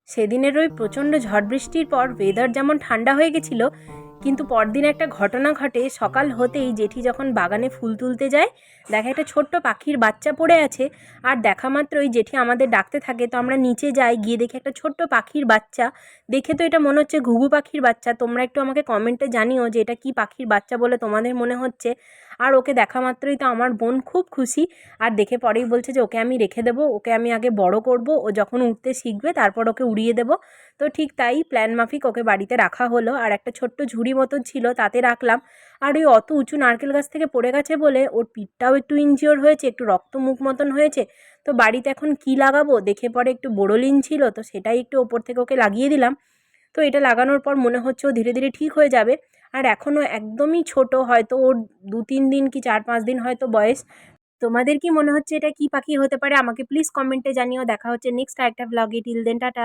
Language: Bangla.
সেদিনের ওই প্রচণ্ড ঝড় বৃষ্টির পর ওয়েদার যেমন ঠান্ডা হয়ে গেছিল, কিন্তু পরদিন একটা ঘটনা ঘটে। সকাল হতেই জেঠি যখন বাগানে ফুল তুলতে যায়, দেখে একটা ছোট্ট পাখির বাচ্চা পড়ে আছে। আর দেখা মাত্রই জেঠি আমাদের ডাকতে থাকে, তো আমরা নিচে যাই, গিয়ে দেখি একটা ছোট্ট পাখির বাচ্চা। দেখে তো এটা মনে হচ্ছে ঘুঘু পাখির বাচ্চা। তোমরা একটু আমাকে কমেন্টে জানিও যে এটা কি পাখির বাচ্চা বলে তোমাদের মনে হচ্ছে। আর ওকে দেখা মাত্রই তো আমার বোন খুব খুশি, আর দেখে পরেই বলছে যে ওকে আমি রেখে দেবো, ওকে আমি আগে বড় করব, ও যখন উঠতে শিখবে তারপর ওকে উড়িয়ে দেবো। তো ঠিক তাই প্ল্যান মাফিক ওকে বাড়িতে রাখা হলো, আর একটা ছোট্ট ঝুড়ি মতন ছিল তাতে রাখলাম। আর ওই অত উঁচু নারকেল গাছ থেকে পড়ে গেছে বলে ওর পিঠটাও একটু ইনজিওর হয়েছে, একটু রক্ত মুখ মতন হয়েছে। তো বাড়িতে এখন কি লাগাবো, দেখে পরে একটু বোরোলিন ছিল, তো সেটাই একটু ওপর থেকে ওকে লাগিয়ে দিলাম। তো এটা লাগানোর পর মনে হচ্ছে ও ধীরে ধীরে ঠিক হয়ে যাবে। আর এখনও একদমই ছোট, হয়তো ওর 2-3 দিন কি 4-5 দিন হয়তো বয়স। তোমাদের কি মনে হচ্ছে এটা কি পাখি হতে পারে? আমাকে প্লিজ কমেন্টে জানিও। দেখা হচ্ছে নেক্সট আরেকটা ভ্লগে। Till then tata.